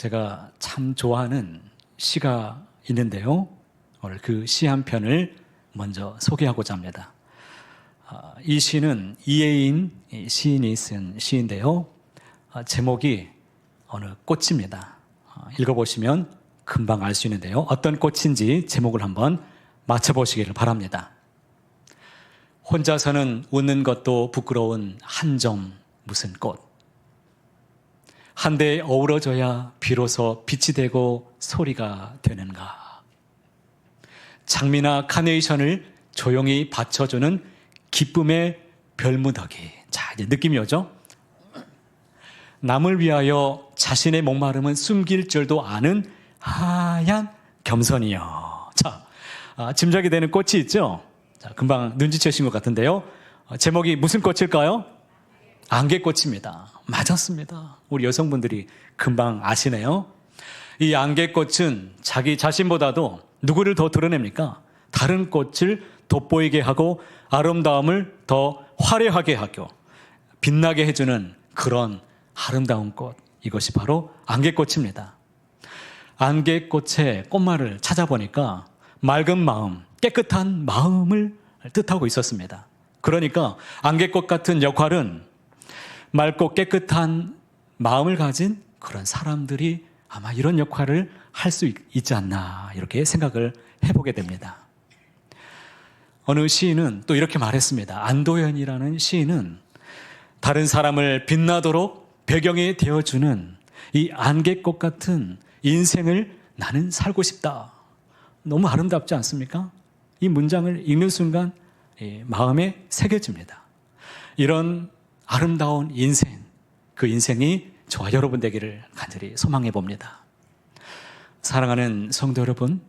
제가 참 좋아하는 시가 있는데요. 오늘 그 시 한 편을 먼저 소개하고자 합니다. 이 시는 이혜인 시인이 쓴 시인데요. 제목이 어느 꽃입니다. 읽어보시면 금방 알 수 있는데요. 어떤 꽃인지 제목을 한번 맞춰보시기를 바랍니다. 혼자서는 웃는 것도 부끄러운 한 점 무슨 꽃. 한데 어우러져야 비로소 빛이 되고 소리가 되는가. 장미나 카네이션을 조용히 받쳐주는 기쁨의 별무더기. 자, 이제 느낌이 오죠? 남을 위하여 자신의 목마름은 숨길 줄도 아는 하얀 겸손이여. 자, 짐작이 되는 꽃이 있죠? 자, 금방 눈치채신 것 같은데요. 제목이 무슨 꽃일까요? 안개꽃입니다. 맞았습니다. 우리 여성분들이 금방 아시네요. 이 안개꽃은 자기 자신보다도 누구를 더 드러냅니까? 다른 꽃을 돋보이게 하고 아름다움을 더 화려하게 하고 빛나게 해주는 그런 아름다운 꽃. 이것이 바로 안개꽃입니다. 안개꽃의 꽃말을 찾아보니까 맑은 마음, 깨끗한 마음을 뜻하고 있었습니다. 그러니까 안개꽃 같은 역할은 맑고 깨끗한 마음을 가진 그런 사람들이 아마 이런 역할을 할 수 있지 않나 이렇게 생각을 해보게 됩니다. 어느 시인은 또 이렇게 말했습니다. 안도현이라는 시인은 다른 사람을 빛나도록 배경이 되어주는 이 안개꽃 같은 인생을 나는 살고 싶다. 너무 아름답지 않습니까? 이 문장을 읽는 순간 마음에 새겨집니다. 이런 아름다운 인생, 그 인생이 저와 여러분 되기를 간절히 소망해 봅니다. 사랑하는 성도 여러분,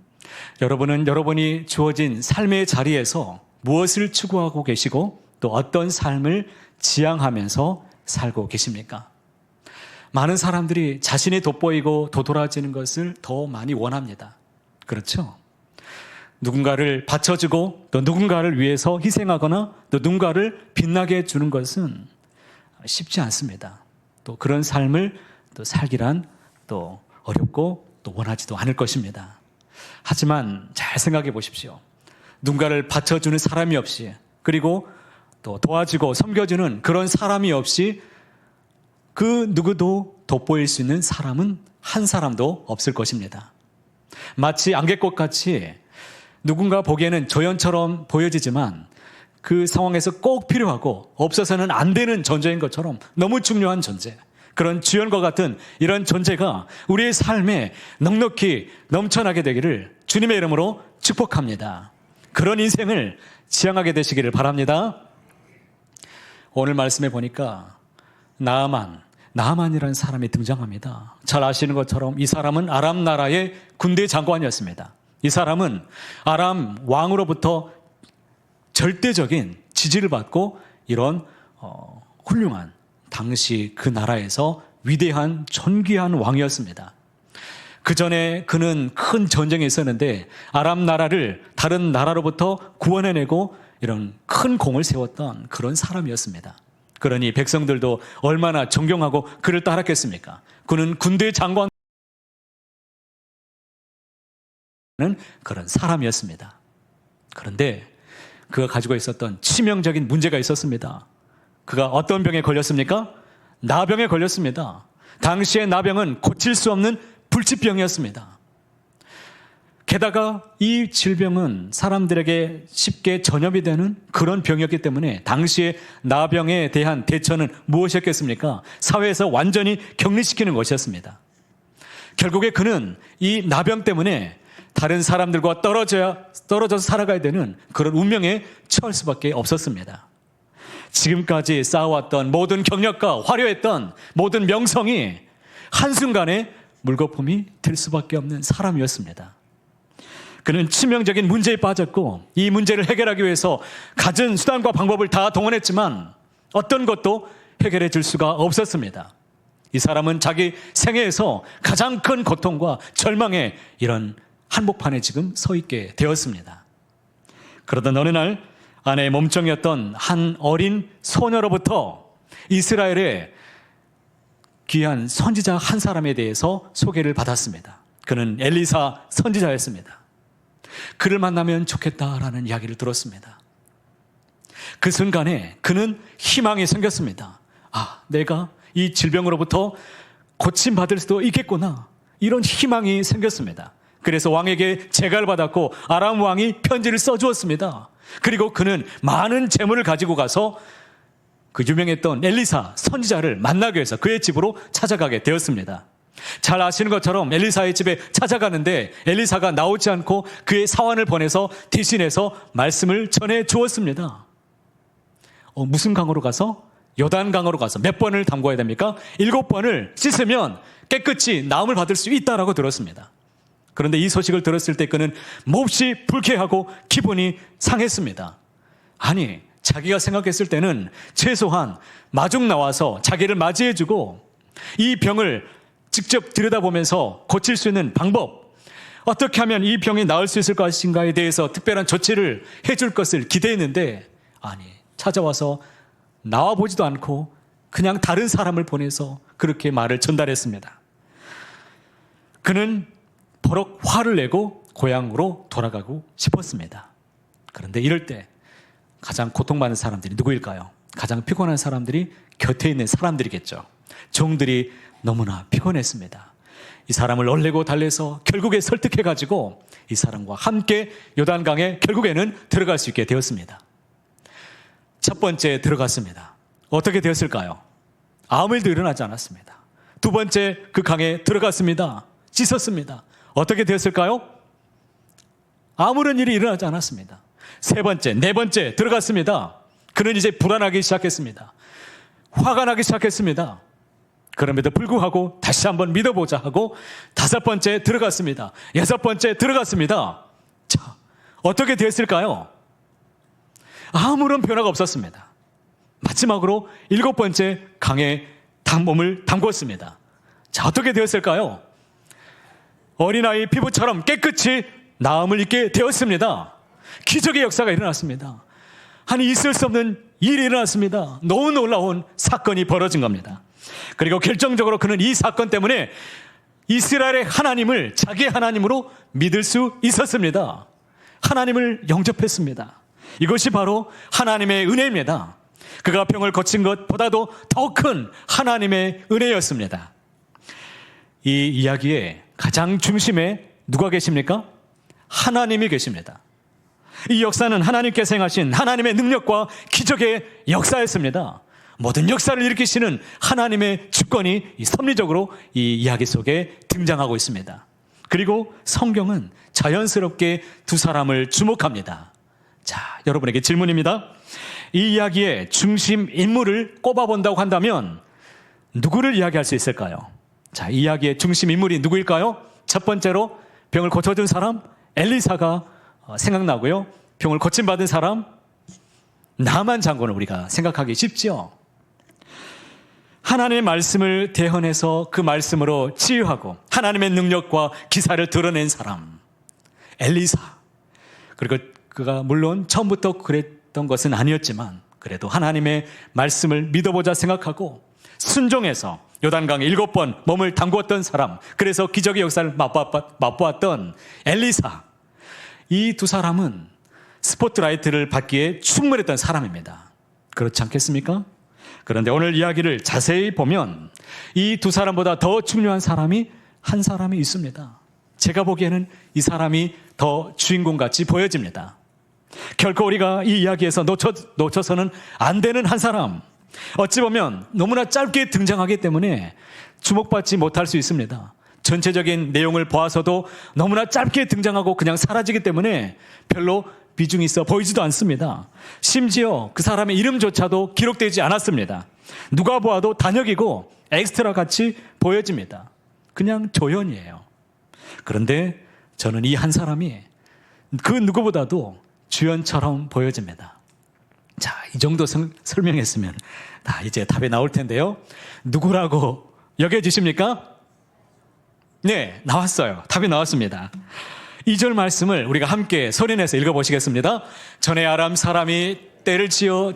여러분은 여러분이 주어진 삶의 자리에서 무엇을 추구하고 계시고 또 어떤 삶을 지향하면서 살고 계십니까? 많은 사람들이 자신이 돋보이고 도드라지는 것을 더 많이 원합니다. 그렇죠? 누군가를 받쳐주고 또 누군가를 위해서 희생하거나 또 누군가를 빛나게 해주는 것은 쉽지 않습니다. 또 그런 삶을 또 살기란 또 어렵고 또 원하지도 않을 것입니다. 하지만 잘 생각해 보십시오. 누군가를 받쳐주는 사람이 없이 그리고 또 도와주고 섬겨주는 그런 사람이 없이 그 누구도 돋보일 수 있는 사람은 한 사람도 없을 것입니다. 마치 안개꽃같이 누군가 보기에는 조연처럼 보여지지만 그 상황에서 꼭 필요하고 없어서는 안 되는 존재인 것처럼 너무 중요한 존재, 그런 주연과 같은 이런 존재가 우리의 삶에 넉넉히 넘쳐나게 되기를 주님의 이름으로 축복합니다. 그런 인생을 지향하게 되시기를 바랍니다. 오늘 말씀에 보니까 나아만이라는 사람이 등장합니다. 잘 아시는 것처럼 이 사람은 아람 나라의 군대 장관이었습니다. 이 사람은 아람 왕으로부터 절대적인 지지를 받고 이런 훌륭한 당시 그 나라에서 위대한 존귀한 왕이었습니다. 그 전에 그는 큰 전쟁이 있었는데 아람 나라를 다른 나라로부터 구원해내고 이런 큰 공을 세웠던 그런 사람이었습니다. 그러니 백성들도 얼마나 존경하고 그를 따랐겠습니까? 그는 군대 장관 그런 사람이었습니다. 그런데 그가 가지고 있었던 치명적인 문제가 있었습니다. 그가 어떤 병에 걸렸습니까? 나병에 걸렸습니다. 당시의 나병은 고칠 수 없는 불치병이었습니다. 게다가 이 질병은 사람들에게 쉽게 전염이 되는 그런 병이었기 때문에 당시의 나병에 대한 대처는 무엇이었겠습니까? 사회에서 완전히 격리시키는 것이었습니다. 결국에 그는 이 나병 때문에 다른 사람들과 떨어져서 살아가야 되는 그런 운명에 처할 수밖에 없었습니다. 지금까지 쌓아왔던 모든 경력과 화려했던 모든 명성이 한순간에 물거품이 될 수밖에 없는 사람이었습니다. 그는 치명적인 문제에 빠졌고 이 문제를 해결하기 위해서 갖은 수단과 방법을 다 동원했지만 어떤 것도 해결해 줄 수가 없었습니다. 이 사람은 자기 생애에서 가장 큰 고통과 절망의 이런 한복판에 지금 서 있게 되었습니다. 그러던 어느 날 아내의 몸종이었던 한 어린 소녀로부터 이스라엘의 귀한 선지자 한 사람에 대해서 소개를 받았습니다. 그는 엘리사 선지자였습니다. 그를 만나면 좋겠다라는 이야기를 들었습니다. 그 순간에 그는 희망이 생겼습니다. 아, 내가 이 질병으로부터 고침받을 수도 있겠구나. 이런 희망이 생겼습니다. 그래서 왕에게 재가를 받았고 아람 왕이 편지를 써주었습니다. 그리고 그는 많은 재물을 가지고 가서 그 유명했던 엘리사 선지자를 만나기 위해서 그의 집으로 찾아가게 되었습니다. 잘 아시는 것처럼 엘리사의 집에 찾아가는데 엘리사가 나오지 않고 그의 사환을 보내서 대신해서 말씀을 전해 주었습니다. 무슨 강으로 가서? 요단강으로 가서 몇 번을 담궈야 됩니까? 7번을 씻으면 깨끗이 나음을 받을 수 있다라고 들었습니다. 그런데 이 소식을 들었을 때 그는 몹시 불쾌하고 기분이 상했습니다. 아니, 자기가 생각했을 때는 최소한 마중 나와서 자기를 맞이해주고 이 병을 직접 들여다보면서 고칠 수 있는 방법, 어떻게 하면 이 병이 나을 수 있을 것인가에 대해서 특별한 조치를 해줄 것을 기대했는데, 아니, 찾아와서 나와보지도 않고 그냥 다른 사람을 보내서 그렇게 말을 전달했습니다. 그는 버럭 화를 내고 고향으로 돌아가고 싶었습니다. 그런데 이럴 때 가장 고통받는 사람들이 누구일까요? 가장 피곤한 사람들이 곁에 있는 사람들이겠죠. 종들이 너무나 피곤했습니다. 이 사람을 얼레고 달래서 결국에 설득해가지고 이 사람과 함께 요단강에 결국에는 들어갈 수 있게 되었습니다. 첫 번째 들어갔습니다. 어떻게 되었을까요? 아무 일도 일어나지 않았습니다. 두 번째 그 강에 들어갔습니다. 씻었습니다. 어떻게 되었을까요? 아무런 일이 일어나지 않았습니다. 세 번째, 네 번째 들어갔습니다. 그는 이제 불안하기 시작했습니다. 화가 나기 시작했습니다. 그럼에도 불구하고 다시 한번 믿어보자 하고 다섯 번째 들어갔습니다. 여섯 번째 들어갔습니다. 자, 어떻게 되었을까요? 아무런 변화가 없었습니다. 마지막으로 일곱 번째 강에 몸을 담궜습니다. 자, 어떻게 되었을까요? 어린아이 피부처럼 깨끗이 나음을 입게 되었습니다. 기적의 역사가 일어났습니다. 아니, 있을 수 없는 일이 일어났습니다. 너무 놀라운 사건이 벌어진 겁니다. 그리고 결정적으로 그는 이 사건 때문에 이스라엘의 하나님을 자기의 하나님으로 믿을 수 있었습니다. 하나님을 영접했습니다. 이것이 바로 하나님의 은혜입니다. 그가 병을 고친 것보다도 더 큰 하나님의 은혜였습니다. 이 이야기의 가장 중심에 누가 계십니까? 하나님이 계십니다. 이 역사는 하나님께서 행하신 하나님의 능력과 기적의 역사였습니다. 모든 역사를 일으키시는 하나님의 주권이 섭리적으로 이 이야기 속에 등장하고 있습니다. 그리고 성경은 자연스럽게 두 사람을 주목합니다. 자, 여러분에게 질문입니다. 이 이야기의 중심 인물을 꼽아본다고 한다면 누구를 이야기할 수 있을까요? 자, 이 이야기의 중심 인물이 누구일까요? 첫 번째로 병을 고쳐준 사람 엘리사가 생각나고요. 병을 고침받은 사람 나만 장군을 우리가 생각하기 쉽죠. 하나님의 말씀을 대언해서 그 말씀으로 치유하고 하나님의 능력과 기사를 드러낸 사람 엘리사. 그리고 그가 물론 처음부터 그랬던 것은 아니었지만 그래도 하나님의 말씀을 믿어보자 생각하고 순종해서 요단강에 7번 몸을 담궜던 사람, 그래서 기적의 역사를 맛보았던 엘리사. 이 두 사람은 스포트라이트를 받기에 충분했던 사람입니다. 그렇지 않겠습니까? 그런데 오늘 이야기를 자세히 보면 이 두 사람보다 더 중요한 사람이 한 사람이 있습니다. 제가 보기에는 이 사람이 더 주인공같이 보여집니다. 결코 우리가 이 이야기에서 놓쳐서는 안 되는 한 사람. 어찌 보면 너무나 짧게 등장하기 때문에 주목받지 못할 수 있습니다. 전체적인 내용을 보아서도 너무나 짧게 등장하고 그냥 사라지기 때문에 별로 비중이 있어 보이지도 않습니다. 심지어 그 사람의 이름조차도 기록되지 않았습니다. 누가 보아도 단역이고 엑스트라 같이 보여집니다. 그냥 조연이에요. 그런데 저는 이 한 사람이 그 누구보다도 주연처럼 보여집니다. 자, 이 정도 설명했으면 이제 답이 나올 텐데요. 누구라고 여겨지십니까? 네, 나왔어요. 답이 나왔습니다. 2절 말씀을 우리가 함께 소리내서 읽어보시겠습니다. 전에 아람 사람이 떼를 지어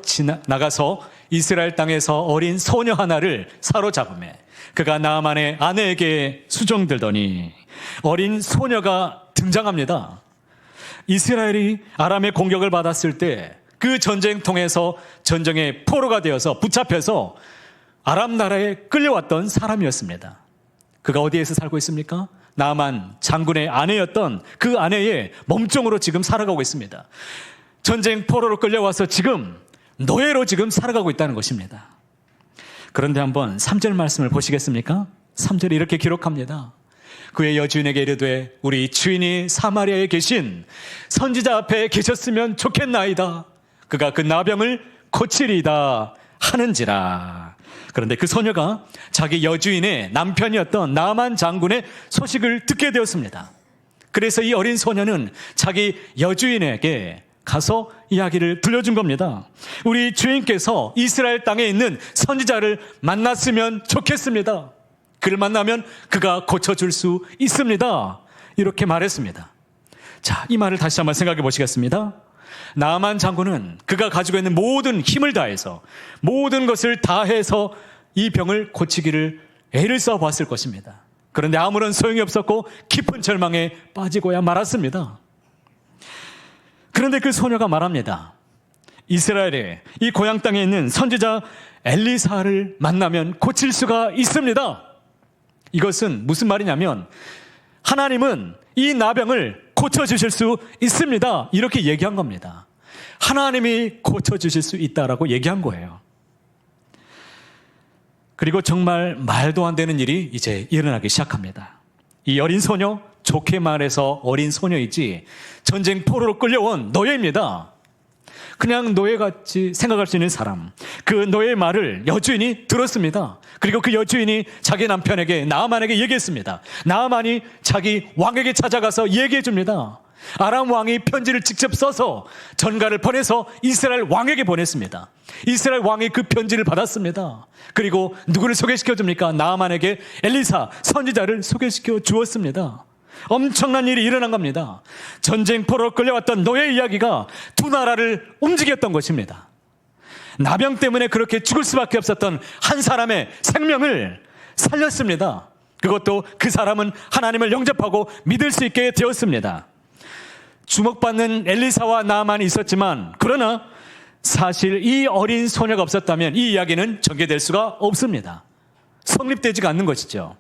나가서 이스라엘 땅에서 어린 소녀 하나를 사로잡음에 그가 나아만의 아내에게 수종들더니 어린 소녀가 등장합니다. 이스라엘이 아람의 공격을 받았을 때 그 전쟁통에서 전쟁의 포로가 되어서 붙잡혀서 아람 나라에 끌려왔던 사람이었습니다. 그가 어디에서 살고 있습니까? 나아만 장군의 아내였던 그 아내의 몸종으로 지금 살아가고 있습니다. 전쟁 포로로 끌려와서 지금 노예로 지금 살아가고 있다는 것입니다. 그런데 한번 3절 말씀을 보시겠습니까? 3절에 이렇게 기록합니다. 그의 여주인에게 이르되 우리 주인이 사마리아에 계신 선지자 앞에 계셨으면 좋겠나이다. 그가 그 나병을 고치리이다 하는지라. 그런데 그 소녀가 자기 여주인의 남편이었던 나아만 장군의 소식을 듣게 되었습니다. 그래서 이 어린 소녀는 자기 여주인에게 가서 이야기를 들려준 겁니다. 우리 주인께서 이스라엘 땅에 있는 선지자를 만났으면 좋겠습니다. 그를 만나면 그가 고쳐줄 수 있습니다. 이렇게 말했습니다. 자, 이 말을 다시 한번 생각해 보시겠습니다. 나아만 장군은 그가 가지고 있는 모든 힘을 다해서 모든 것을 다해서 이 병을 고치기를 애를 써봤을 것입니다. 그런데 아무런 소용이 없었고 깊은 절망에 빠지고야 말았습니다. 그런데 그 소녀가 말합니다. 이스라엘의 이 고향 땅에 있는 선지자 엘리사를 만나면 고칠 수가 있습니다. 이것은 무슨 말이냐면 하나님은 이 나병을 고쳐주실 수 있습니다. 이렇게 얘기한 겁니다. 하나님이 고쳐주실 수 있다라고 얘기한 거예요. 그리고 정말 말도 안 되는 일이 이제 일어나기 시작합니다. 이 어린 소녀, 좋게 말해서 어린 소녀이지 전쟁 포로로 끌려온 노예입니다. 그냥 노예같이 생각할 수 있는 사람. 그 노예의 말을 여주인이 들었습니다. 그리고 그 여주인이 자기 남편에게 나아만에게 얘기했습니다. 나아만이 자기 왕에게 찾아가서 얘기해 줍니다. 아람 왕이 편지를 직접 써서 전가를 보내서 이스라엘 왕에게 보냈습니다. 이스라엘 왕이 그 편지를 받았습니다. 그리고 누구를 소개시켜 줍니까? 나아만에게 엘리사 선지자를 소개시켜 주었습니다. 엄청난 일이 일어난 겁니다. 전쟁포로 끌려왔던 노예 이야기가 두 나라를 움직였던 것입니다. 나병 때문에 그렇게 죽을 수밖에 없었던 한 사람의 생명을 살렸습니다. 그것도 그 사람은 하나님을 영접하고 믿을 수 있게 되었습니다. 주목받는 엘리사와 나아만이 있었지만 그러나 사실 이 어린 소녀가 없었다면 이 이야기는 전개될 수가 없습니다. 성립되지가 않는 것이죠.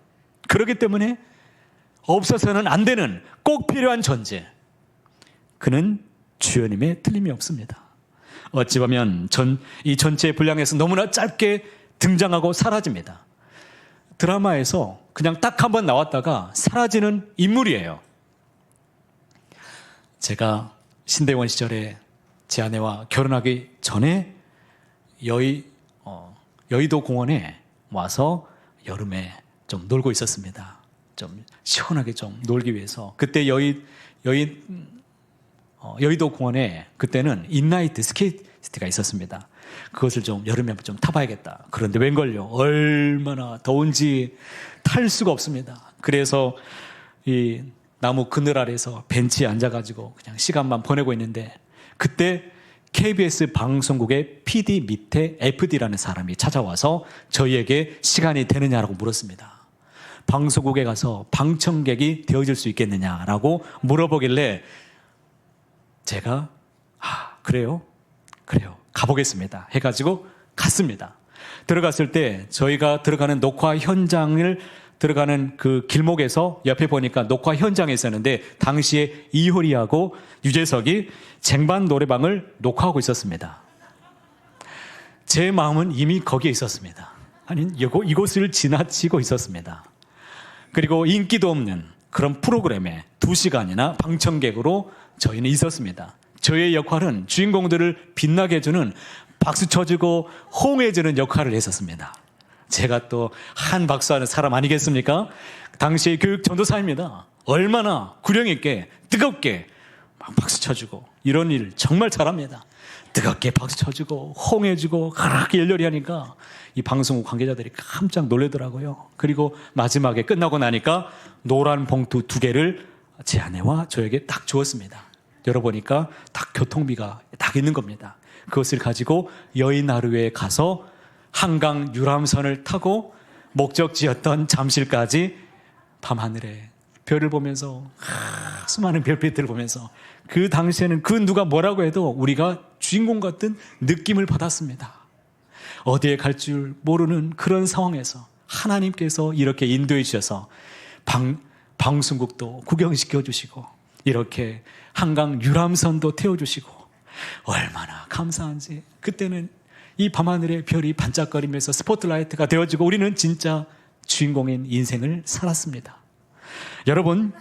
그렇기 때문에 없어서는 안 되는 꼭 필요한 존재. 그는 주여님의 틀림이 없습니다. 어찌 보면 이 전체의 분량에서 너무나 짧게 등장하고 사라집니다. 드라마에서 그냥 딱 한 번 나왔다가 사라지는 인물이에요. 제가 신대원 시절에 제 아내와 결혼하기 전에 여의도 공원에 와서 여름에 좀 놀고 있었습니다. 좀 시원하게 좀 놀기 위해서. 그때 여의도 공원에 그때는 인라이트 스케이트가 있었습니다. 그것을 좀 여름에 좀 타봐야겠다. 그런데 웬걸요? 얼마나 더운지 탈 수가 없습니다. 그래서 이 나무 그늘 아래서 벤치에 앉아가지고 그냥 시간만 보내고 있는데 그때 KBS 방송국의 PD 밑에 FD라는 사람이 찾아와서 저희에게 시간이 되느냐라고 물었습니다. 방송국에 가서 방청객이 되어줄 수 있겠느냐라고 물어보길래 제가 그래요? 가보겠습니다 해가지고 갔습니다. 들어갔을 때 저희가 들어가는 녹화 현장을 들어가는 그 길목에서 옆에 보니까 녹화 현장에 있었는데 당시에 이효리하고 유재석이 쟁반 노래방을 녹화하고 있었습니다. 제 마음은 이미 거기에 있었습니다. 아니 이곳을 지나치고 있었습니다. 그리고 인기도 없는 그런 프로그램에 2시간이나 방청객으로 저희는 있었습니다. 저의 역할은 주인공들을 빛나게 해주는 박수 쳐주고 호응해주는 역할을 했었습니다. 제가 또 한 박수하는 사람 아니겠습니까? 당시의 교육 전도사입니다. 얼마나 구령 있게 뜨겁게 막 박수 쳐주고 이런 일 정말 잘합니다. 뜨겁게 박수 쳐주고 호응해주고 그렇게 열렬히 하니까 이 방송국 관계자들이 깜짝 놀라더라고요. 그리고 마지막에 끝나고 나니까 노란 봉투 2개를 제 아내와 저에게 딱 주었습니다. 열어보니까 딱 교통비가 딱 있는 겁니다. 그것을 가지고 여인하루에 가서 한강 유람선을 타고 목적지였던 잠실까지 밤하늘에 별을 보면서 수많은 별빛들을 보면서 그 당시에는 그 누가 뭐라고 해도 우리가 주인공 같은 느낌을 받았습니다. 어디에 갈 줄 모르는 그런 상황에서 하나님께서 이렇게 인도해 주셔서 방송국도 구경시켜 주시고 이렇게 한강 유람선도 태워주시고 얼마나 감사한지. 그때는 이 밤하늘의 별이 반짝거리면서 스포트라이트가 되어지고 우리는 진짜 주인공인 인생을 살았습니다. 여러분,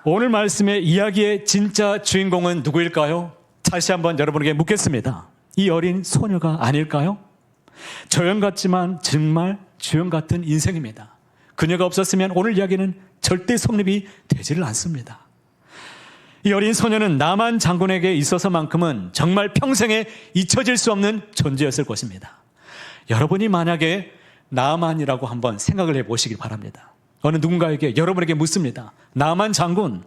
오늘 말씀의 이야기의 진짜 주인공은 누구일까요? 다시 한번 여러분에게 묻겠습니다. 이 어린 소녀가 아닐까요? 조연 같지만 정말 주연 같은 인생입니다. 그녀가 없었으면 오늘 이야기는 절대 성립이 되지를 않습니다. 이 어린 소녀는 나만 장군에게 있어서만큼은 정말 평생에 잊혀질 수 없는 존재였을 것입니다. 여러분이 만약에 나만이라고 한번 생각을 해보시기 바랍니다. 어느 누군가에게 여러분에게 묻습니다. 나만 장군,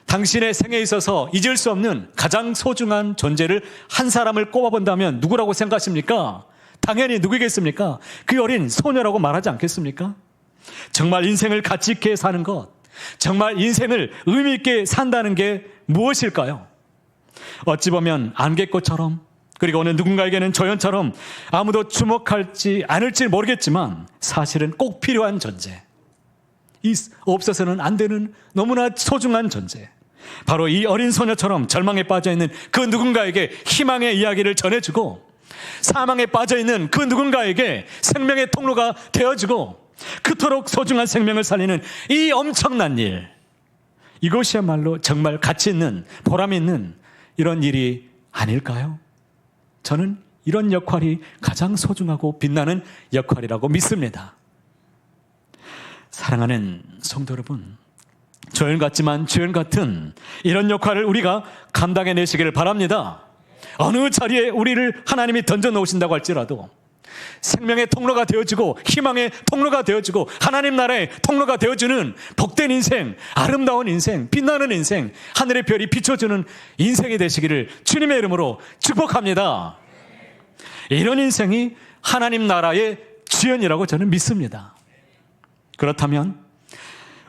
당신의 생에 있어서 잊을 수 없는 가장 소중한 존재를 한 사람을 꼽아본다면 누구라고 생각하십니까? 당연히 누구겠습니까? 그 어린 소녀라고 말하지 않겠습니까? 정말 인생을 가치 있게 사는 것, 정말 인생을 의미 있게 산다는 게 무엇일까요? 어찌 보면 안개꽃처럼, 그리고 어느 누군가에게는 조연처럼 아무도 주목할지 않을지 모르겠지만 사실은 꼭 필요한 존재, 없어서는 안 되는 너무나 소중한 존재, 바로 이 어린 소녀처럼 절망에 빠져있는 그 누군가에게 희망의 이야기를 전해주고 사망에 빠져있는 그 누군가에게 생명의 통로가 되어주고 그토록 소중한 생명을 살리는 이 엄청난 일, 이것이야말로 정말 가치 있는, 보람 있는 이런 일이 아닐까요? 저는 이런 역할이 가장 소중하고 빛나는 역할이라고 믿습니다. 사랑하는 성도 여러분, 조연 같지만 주연 같은 이런 역할을 우리가 감당해내시기를 바랍니다. 어느 자리에 우리를 하나님이 던져놓으신다고 할지라도 생명의 통로가 되어주고 희망의 통로가 되어주고 하나님 나라의 통로가 되어주는 복된 인생, 아름다운 인생, 빛나는 인생, 하늘의 별이 비춰주는 인생이 되시기를 주님의 이름으로 축복합니다. 이런 인생이 하나님 나라의 주연이라고 저는 믿습니다. 그렇다면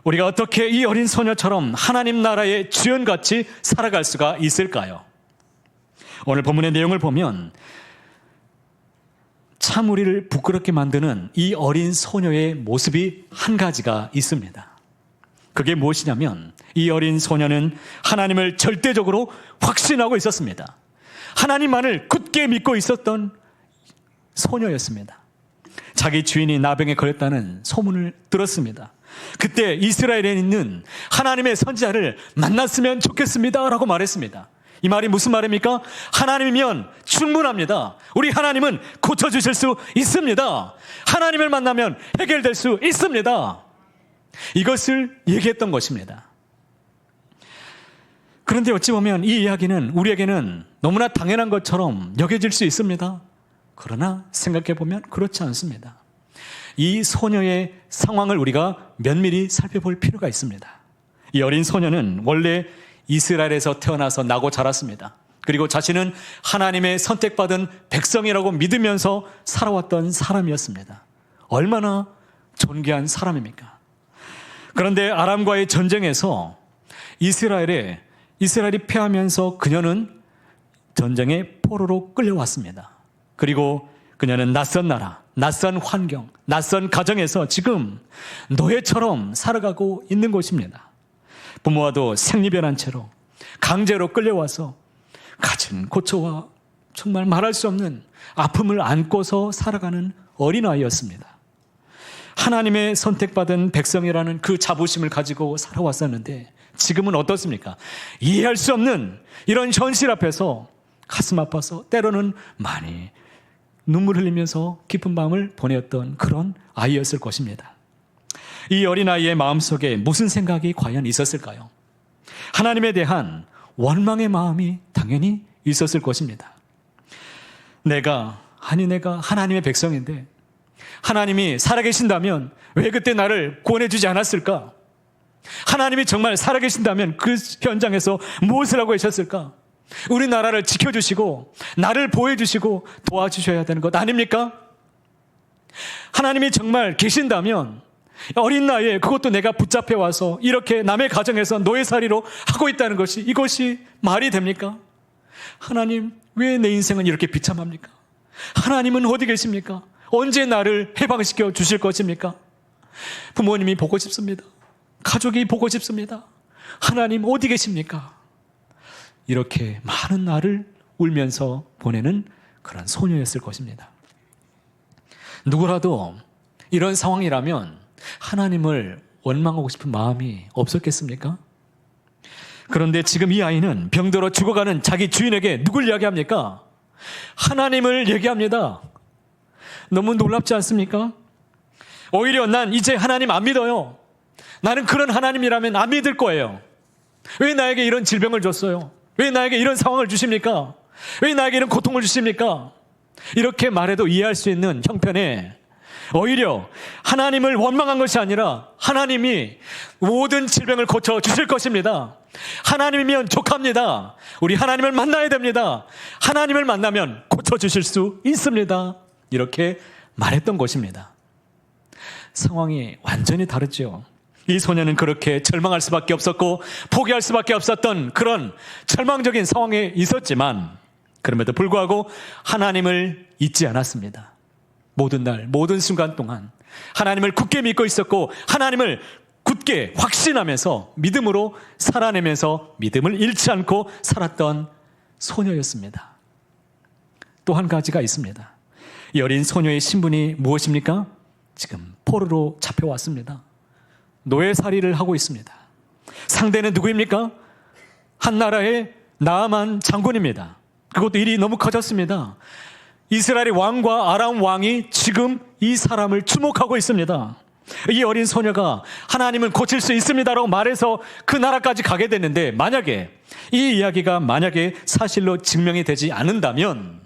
우리가 어떻게 이 어린 소녀처럼 하나님 나라의 주연같이 살아갈 수가 있을까요? 오늘 본문의 내용을 보면 참 우리를 부끄럽게 만드는 이 어린 소녀의 모습이 한 가지가 있습니다. 그게 무엇이냐면 이 어린 소녀는 하나님을 절대적으로 확신하고 있었습니다. 하나님만을 굳게 믿고 있었던 소녀였습니다. 자기 주인이 나병에 걸렸다는 소문을 들었습니다. 그때 이스라엘에 있는 하나님의 선지자를 만났으면 좋겠습니다 라고 말했습니다. 이 말이 무슨 말입니까? 하나님이면 충분합니다. 우리 하나님은 고쳐주실 수 있습니다. 하나님을 만나면 해결될 수 있습니다. 이것을 얘기했던 것입니다. 그런데 어찌 보면 이 이야기는 우리에게는 너무나 당연한 것처럼 여겨질 수 있습니다. 그러나 생각해 보면 그렇지 않습니다. 이 소녀의 상황을 우리가 면밀히 살펴볼 필요가 있습니다. 이 어린 소녀는 원래 이스라엘에서 태어나서 나고 자랐습니다. 그리고 자신은 하나님의 선택받은 백성이라고 믿으면서 살아왔던 사람이었습니다. 얼마나 존귀한 사람입니까? 그런데 아람과의 전쟁에서 이스라엘이 패하면서 그녀는 전쟁의 포로로 끌려왔습니다. 그리고 그녀는 낯선 나라, 낯선 환경, 낯선 가정에서 지금 노예처럼 살아가고 있는 것입니다. 부모와도 생리별한 채로 강제로 끌려와서 갖은 고초와 정말 말할 수 없는 아픔을 안고서 살아가는 어린아이였습니다. 하나님의 선택받은 백성이라는 그 자부심을 가지고 살아왔었는데 지금은 어떻습니까? 이해할 수 없는 이런 현실 앞에서 가슴 아파서 때로는 많이 눈물 흘리면서 깊은 밤을 보냈던 그런 아이였을 것입니다. 이 어린아이의 마음속에 무슨 생각이 과연 있었을까요? 하나님에 대한 원망의 마음이 당연히 있었을 것입니다. 내가 하나님의 백성인데 하나님이 살아계신다면 왜 그때 나를 구원해 주지 않았을까? 하나님이 정말 살아계신다면 그 현장에서 무엇을 하고 계셨을까? 우리나라를 지켜주시고 나를 보호해주시고 도와주셔야 되는 것 아닙니까? 하나님이 정말 계신다면 어린 나이에 그것도 내가 붙잡혀 와서 이렇게 남의 가정에서 노예살이로 하고 있다는 것이 이것이 말이 됩니까? 하나님, 왜 내 인생은 이렇게 비참합니까? 하나님은 어디 계십니까? 언제 나를 해방시켜 주실 것입니까? 부모님이 보고 싶습니다. 가족이 보고 싶습니다. 하나님 어디 계십니까? 이렇게 많은 날을 울면서 보내는 그런 소녀였을 것입니다. 누구라도 이런 상황이라면 하나님을 원망하고 싶은 마음이 없었겠습니까? 그런데 지금 이 아이는 병들어 죽어가는 자기 주인에게 누굴 이야기합니까? 하나님을 얘기합니다. 너무 놀랍지 않습니까? 오히려 난 이제 하나님 안 믿어요. 나는 그런 하나님이라면 안 믿을 거예요. 왜 나에게 이런 질병을 줬어요? 왜 나에게 이런 상황을 주십니까? 왜 나에게 이런 고통을 주십니까? 이렇게 말해도 이해할 수 있는 형편에 오히려 하나님을 원망한 것이 아니라 하나님이 모든 질병을 고쳐주실 것입니다. 하나님이면 족합니다. 우리 하나님을 만나야 됩니다. 하나님을 만나면 고쳐주실 수 있습니다. 이렇게 말했던 것입니다. 상황이 완전히 다르죠. 이 소녀는 그렇게 절망할 수밖에 없었고 포기할 수밖에 없었던 그런 절망적인 상황에 있었지만 그럼에도 불구하고 하나님을 잊지 않았습니다. 모든 날, 모든 순간 동안 하나님을 굳게 믿고 있었고 하나님을 굳게 확신하면서 믿음으로 살아내면서 믿음을 잃지 않고 살았던 소녀였습니다. 또 한 가지가 있습니다. 이 어린 소녀의 신분이 무엇입니까? 지금 포로로 잡혀왔습니다. 노예살이를 하고 있습니다. 상대는 누구입니까? 한 나라의 나아만 장군입니다. 그것도 일이 너무 커졌습니다. 이스라엘의 왕과 아람 왕이 지금 이 사람을 주목하고 있습니다. 이 어린 소녀가 하나님을 고칠 수 있습니다라고 말해서 그 나라까지 가게 됐는데 만약에 이 이야기가 만약에 사실로 증명이 되지 않는다면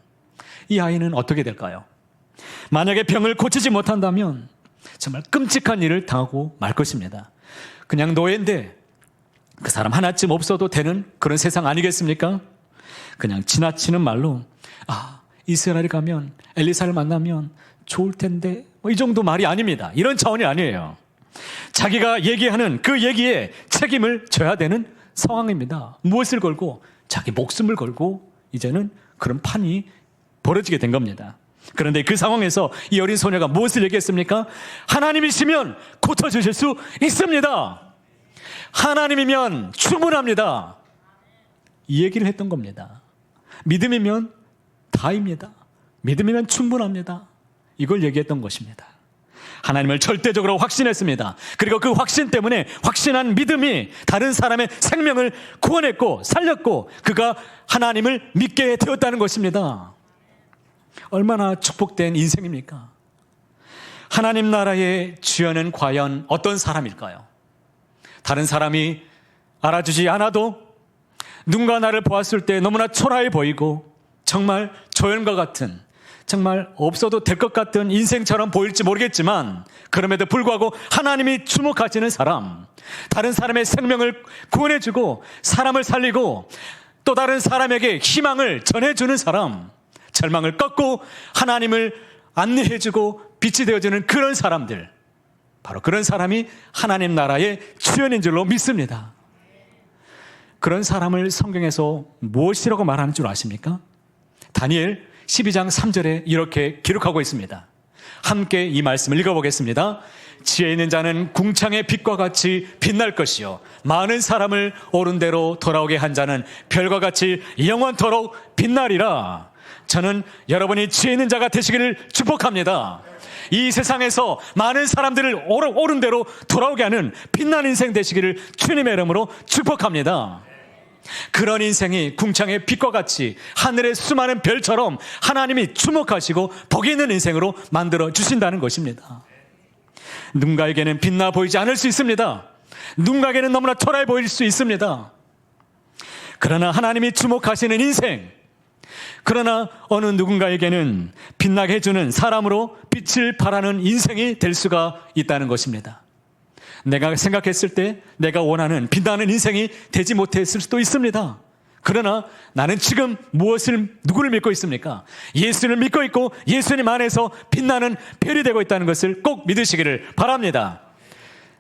이 아이는 어떻게 될까요? 만약에 병을 고치지 못한다면 정말 끔찍한 일을 당하고 말 것입니다. 그냥 노예인데 그 사람 하나쯤 없어도 되는 그런 세상 아니겠습니까? 그냥 지나치는 말로 이스라엘에 가면 엘리사를 만나면 좋을 텐데 이 정도 말이 아닙니다. 이런 차원이 아니에요. 자기가 얘기하는 그 얘기에 책임을 져야 되는 상황입니다. 무엇을 걸고? 자기 목숨을 걸고 이제는 그런 판이 벌어지게 된 겁니다. 그런데 그 상황에서 이 어린 소녀가 무엇을 얘기했습니까? 하나님이시면 고쳐주실 수 있습니다. 하나님이면 충분합니다. 이 얘기를 했던 겁니다. 믿음이면 다입니다. 믿음이면 충분합니다. 이걸 얘기했던 것입니다. 하나님을 절대적으로 확신했습니다. 그리고 그 확신 때문에 확신한 믿음이 다른 사람의 생명을 구원했고 살렸고 그가 하나님을 믿게 되었다는 것입니다. 얼마나 축복된 인생입니까? 하나님 나라의 주연은 과연 어떤 사람일까요? 다른 사람이 알아주지 않아도 누군가 나를 보았을 때 너무나 초라해 보이고 정말 조연과 같은 정말 없어도 될 것 같은 인생처럼 보일지 모르겠지만 그럼에도 불구하고 하나님이 주목하시는 사람, 다른 사람의 생명을 구원해주고 사람을 살리고 또 다른 사람에게 희망을 전해주는 사람, 절망을 꺾고 하나님을 안내해주고 빛이 되어주는 그런 사람들, 바로 그런 사람이 하나님 나라의 주연인 줄로 믿습니다. 그런 사람을 성경에서 무엇이라고 말하는 줄 아십니까? 다니엘 12장 3절에 이렇게 기록하고 있습니다. 함께 이 말씀을 읽어보겠습니다. 지혜 있는 자는 궁창의 빛과 같이 빛날 것이요 많은 사람을 옳은 대로 돌아오게 한 자는 별과 같이 영원토록 빛나리라. 저는 여러분이 지혜 있는 자가 되시기를 축복합니다. 이 세상에서 많은 사람들을 옳은 대로 돌아오게 하는 빛난 인생 되시기를 주님의 이름으로 축복합니다. 그런 인생이 궁창의 빛과 같이 하늘의 수많은 별처럼 하나님이 주목하시고 복이 있는 인생으로 만들어 주신다는 것입니다. 누군가에게는 빛나 보이지 않을 수 있습니다. 누군가에게는 너무나 초라해 보일 수 있습니다. 그러나 하나님이 주목하시는 인생, 그러나 어느 누군가에게는 빛나게 해주는 사람으로 빛을 발하는 인생이 될 수가 있다는 것입니다. 내가 생각했을 때 내가 원하는 빛나는 인생이 되지 못했을 수도 있습니다. 그러나 나는 지금 누구를 믿고 있습니까? 예수를 믿고 있고 예수님 안에서 빛나는 별이 되고 있다는 것을 꼭 믿으시기를 바랍니다.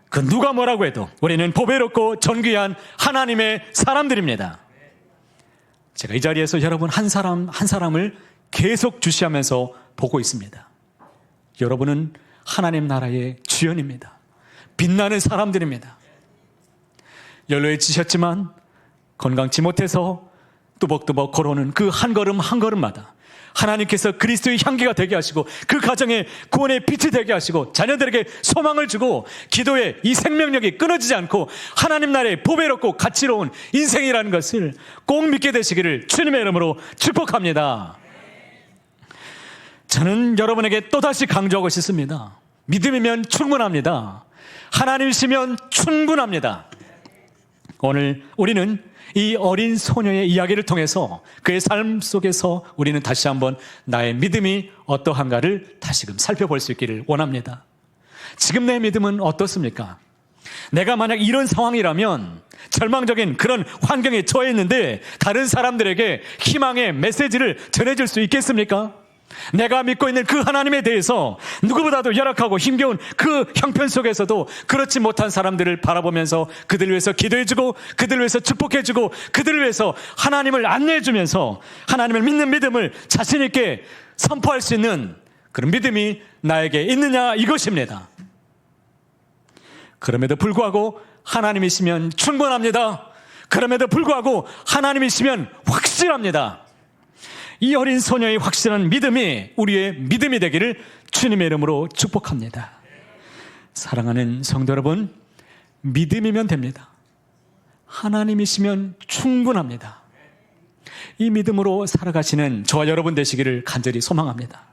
그 누가 뭐라고 해도 우리는 보배롭고 존귀한 하나님의 사람들입니다. 제가 이 자리에서 여러분 한 사람 한 사람을 계속 주시하면서 보고 있습니다. 여러분은 하나님 나라의 주연입니다. 빛나는 사람들입니다. 연로해지셨지만 건강치 못해서 뚜벅뚜벅 걸어오는 그 한 걸음 한 걸음마다 하나님께서 그리스도의 향기가 되게 하시고 그 가정에 구원의 빛이 되게 하시고 자녀들에게 소망을 주고 기도의 이 생명력이 끊어지지 않고 하나님 나라의 보배롭고 가치로운 인생이라는 것을 꼭 믿게 되시기를 주님의 이름으로 축복합니다. 저는 여러분에게 또다시 강조하고 싶습니다. 믿음이면 충분합니다. 하나님이시면 충분합니다. 오늘 우리는 이 어린 소녀의 이야기를 통해서 그의 삶 속에서 우리는 다시 한번 나의 믿음이 어떠한가를 다시금 살펴볼 수 있기를 원합니다. 지금 내 믿음은 어떻습니까? 내가 만약 이런 상황이라면 절망적인 그런 환경에 처해 있는데 다른 사람들에게 희망의 메시지를 전해줄 수 있겠습니까? 내가 믿고 있는 그 하나님에 대해서 누구보다도 열악하고 힘겨운 그 형편 속에서도 그렇지 못한 사람들을 바라보면서 그들을 위해서 기도해주고 그들을 위해서 축복해주고 그들을 위해서 하나님을 안내해주면서 하나님을 믿는 믿음을 자신 있게 선포할 수 있는 그런 믿음이 나에게 있느냐 이것입니다. 그럼에도 불구하고 하나님이시면 충분합니다. 그럼에도 불구하고 하나님이시면 확실합니다. 이 어린 소녀의 확실한 믿음이 우리의 믿음이 되기를 주님의 이름으로 축복합니다. 사랑하는 성도 여러분, 믿음이면 됩니다. 하나님이시면 충분합니다. 이 믿음으로 살아가시는 저와 여러분 되시기를 간절히 소망합니다.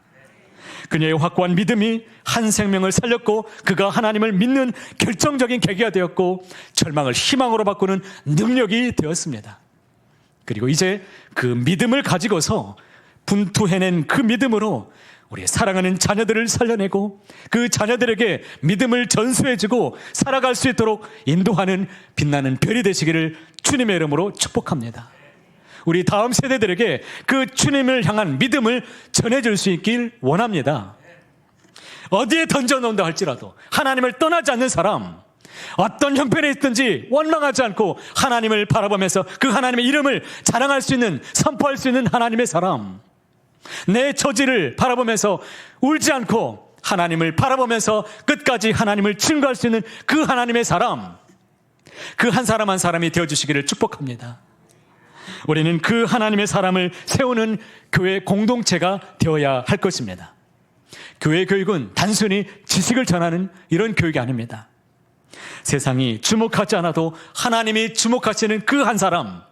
그녀의 확고한 믿음이 한 생명을 살렸고 그가 하나님을 믿는 결정적인 계기가 되었고 절망을 희망으로 바꾸는 능력이 되었습니다. 그리고 이제 그 믿음을 가지고서 분투해낸 그 믿음으로 우리의 사랑하는 자녀들을 살려내고 그 자녀들에게 믿음을 전수해주고 살아갈 수 있도록 인도하는 빛나는 별이 되시기를 주님의 이름으로 축복합니다. 우리 다음 세대들에게 그 주님을 향한 믿음을 전해줄 수 있길 원합니다. 어디에 던져놓는다 할지라도 하나님을 떠나지 않는 사람, 어떤 형편에 있든지 원망하지 않고 하나님을 바라보면서 그 하나님의 이름을 자랑할 수 있는, 선포할 수 있는 하나님의 사람, 내 처지를 바라보면서 울지 않고 하나님을 바라보면서 끝까지 하나님을 증거할 수 있는 그 하나님의 사람, 그 한 사람 한 사람이 되어주시기를 축복합니다. 우리는 그 하나님의 사람을 세우는 교회 공동체가 되어야 할 것입니다. 교회 교육은 단순히 지식을 전하는 이런 교육이 아닙니다. 세상이 주목하지 않아도 하나님이 주목하시는 그 한 사람,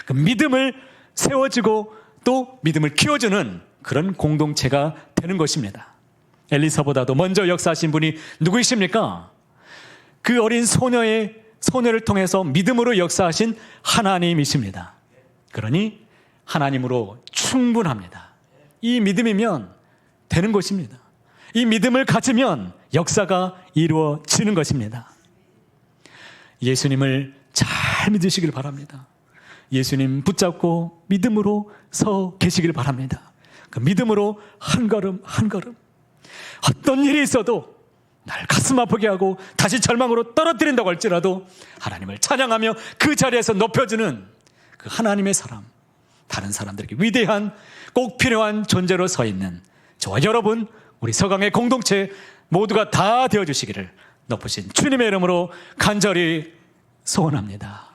그 믿음을 세워지고 또 믿음을 키워주는 그런 공동체가 되는 것입니다. 엘리사보다도 먼저 역사하신 분이 누구이십니까? 그 어린 소녀를 통해서 믿음으로 역사하신 하나님이십니다. 그러니 하나님으로 충분합니다. 이 믿음이면 되는 것입니다. 이 믿음을 가지면 역사가 이루어지는 것입니다. 예수님을 잘 믿으시길 바랍니다. 예수님 붙잡고 믿음으로 서 계시길 바랍니다. 그 믿음으로 한 걸음 한 걸음 어떤 일이 있어도 날 가슴 아프게 하고 다시 절망으로 떨어뜨린다고 할지라도 하나님을 찬양하며 그 자리에서 높여주는 그 하나님의 사람, 다른 사람들에게 위대한 꼭 필요한 존재로 서 있는 저와 여러분, 우리 서강의 공동체 모두가 다 되어주시기를 높으신 주님의 이름으로 간절히 소원합니다.